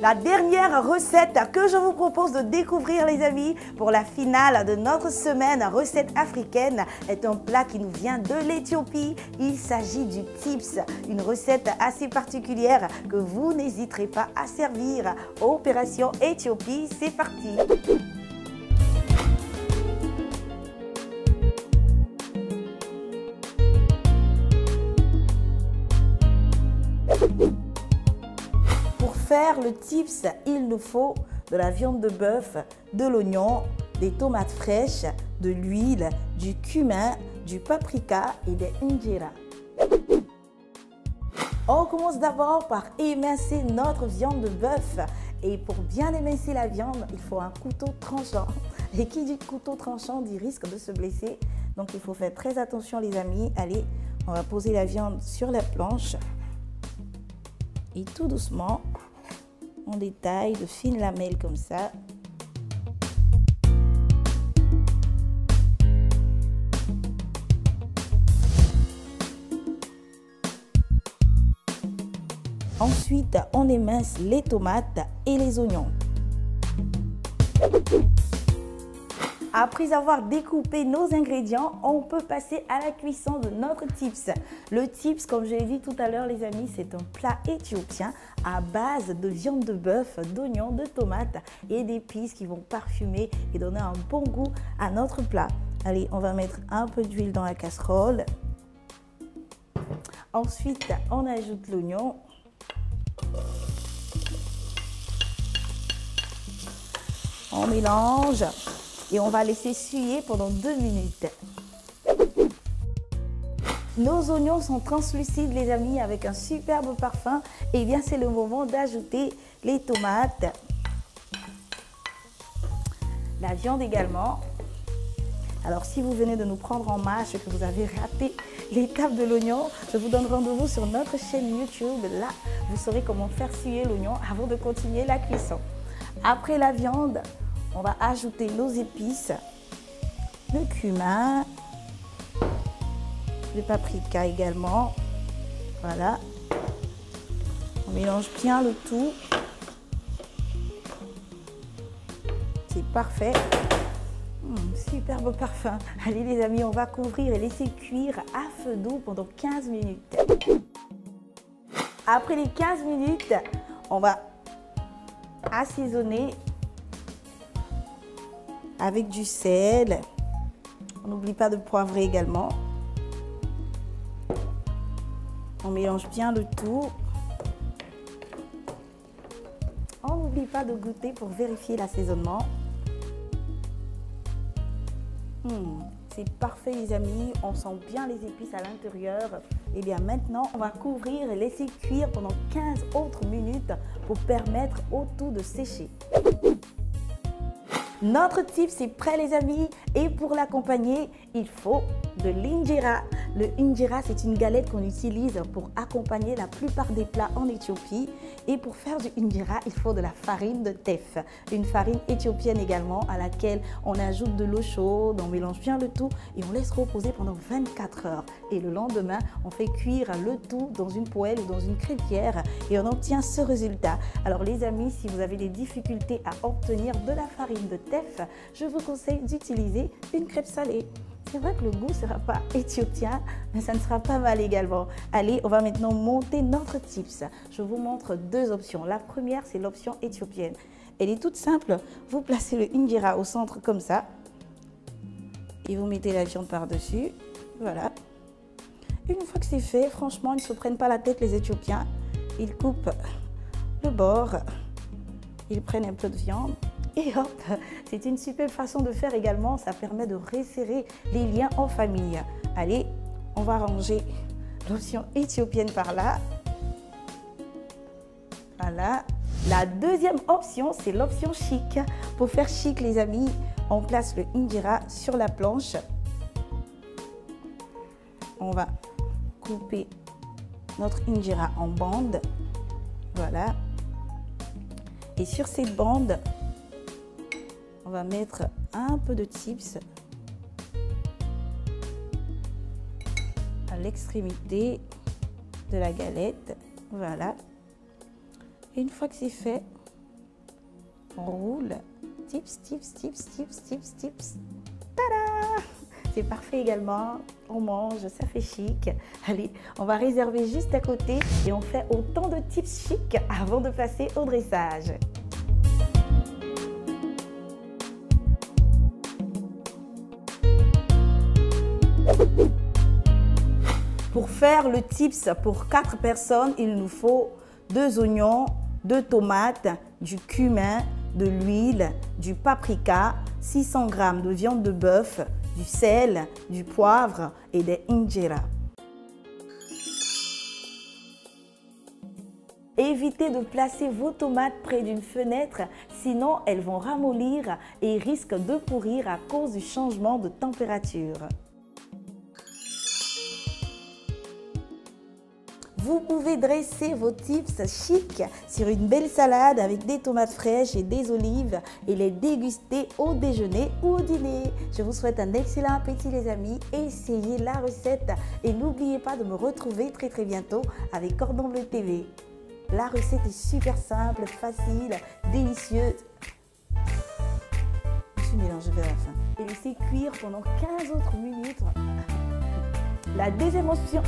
La dernière recette que je vous propose de découvrir les amis pour la finale de notre semaine recette africaine est un plat qui nous vient de l'Éthiopie. Il s'agit du tips, une recette assez particulière que vous n'hésiterez pas à servir. Opération Éthiopie, c'est parti! Pour faire le tips, il nous faut de la viande de bœuf, de l'oignon, des tomates fraîches, de l'huile, du cumin, du paprika et des injera. On commence d'abord par émincer notre viande de bœuf. Et pour bien émincer la viande, il faut un couteau tranchant. Et qui dit couteau tranchant dit risque de se blesser. Donc il faut faire très attention les amis. Allez, on va poser la viande sur la planche. Et tout doucement, on détaille de fines lamelles comme ça. Ensuite, on émince les tomates et les oignons. Après avoir découpé nos ingrédients, on peut passer à la cuisson de notre tips. Le tips, comme je l'ai dit tout à l'heure les amis, c'est un plat éthiopien à base de viande de bœuf, d'oignons, de tomates et d'épices qui vont parfumer et donner un bon goût à notre plat. Allez, on va mettre un peu d'huile dans la casserole. Ensuite, on ajoute l'oignon. On mélange. Et on va laisser suer pendant 2 minutes. Nos oignons sont translucides les amis avec un superbe parfum. Et bien c'est le moment d'ajouter les tomates. La viande également. Alors si vous venez de nous prendre en marche et que vous avez raté l'étape de l'oignon, je vous donne rendez-vous sur notre chaîne YouTube. Là, vous saurez comment faire suer l'oignon avant de continuer la cuisson. Après la viande, on va ajouter nos épices, le cumin, le paprika également. Voilà. On mélange bien le tout. C'est parfait. Superbe parfum. Allez les amis, on va couvrir et laisser cuire à feu doux pendant 15 minutes. Après les 15 minutes, on va assaisonner avec du sel. On n'oublie pas de poivrer également. On mélange bien le tout. On n'oublie pas de goûter pour vérifier l'assaisonnement. C'est parfait les amis, on sent bien les épices à l'intérieur. Et bien maintenant, on va couvrir et laisser cuire pendant 15 autres minutes pour permettre au tout de sécher. Notre tips est prêt les amis et pour l'accompagner, il faut de l'injera. Le injera, c'est une galette qu'on utilise pour accompagner la plupart des plats en Éthiopie. Et pour faire du injera, il faut de la farine de teff, une farine éthiopienne également à laquelle on ajoute de l'eau chaude, on mélange bien le tout et on laisse reposer pendant 24 heures. Et le lendemain, on fait cuire le tout dans une poêle ou dans une crêpière et on obtient ce résultat. Alors les amis, si vous avez des difficultés à obtenir de la farine de teff, je vous conseille d'utiliser une crêpe salée. C'est vrai que le goût ne sera pas éthiopien, mais ça ne sera pas mal également. Allez, on va maintenant monter notre tips. Je vous montre 2 options. La première, c'est l'option éthiopienne. Elle est toute simple. Vous placez le injera au centre comme ça. Et vous mettez la viande par-dessus. Voilà. Une fois que c'est fait, franchement, ils ne se prennent pas la tête les Éthiopiens. Ils coupent le bord. Ils prennent un peu de viande. Et hop, c'est une super façon de faire également, ça permet de resserrer les liens en famille. Allez, on va ranger l'option éthiopienne par là. Voilà. La deuxième option, c'est l'option chic. Pour faire chic les amis, on place le injera sur la planche. On va couper notre injera en bandes. Voilà. Et sur cette bande, on va mettre un peu de chips à l'extrémité de la galette. Voilà. Et une fois que c'est fait, On roule. Tips, tips, tips, tips, tips, tips. Tada! C'est parfait également. On mange, ça fait chic. Allez, on va réserver juste à côté et on fait autant de tips chic avant de passer au dressage. Pour faire le tips pour 4 personnes, il nous faut 2 oignons, 2 tomates, du cumin, de l'huile, du paprika, 600 g de viande de bœuf, du sel, du poivre et des injera. Évitez de placer vos tomates près d'une fenêtre, sinon elles vont ramollir et risquent de pourrir à cause du changement de température. Vous pouvez dresser vos tips chic sur une belle salade avec des tomates fraîches et des olives et les déguster au déjeuner ou au dîner. Je vous souhaite un excellent appétit les amis. Essayez la recette et n'oubliez pas de me retrouver très bientôt avec Cordon Bleu TV. La recette est super simple, facile, délicieuse. Je suis mélangée vers la fin. Et laissez cuire pendant 15 autres minutes. La deuxième option,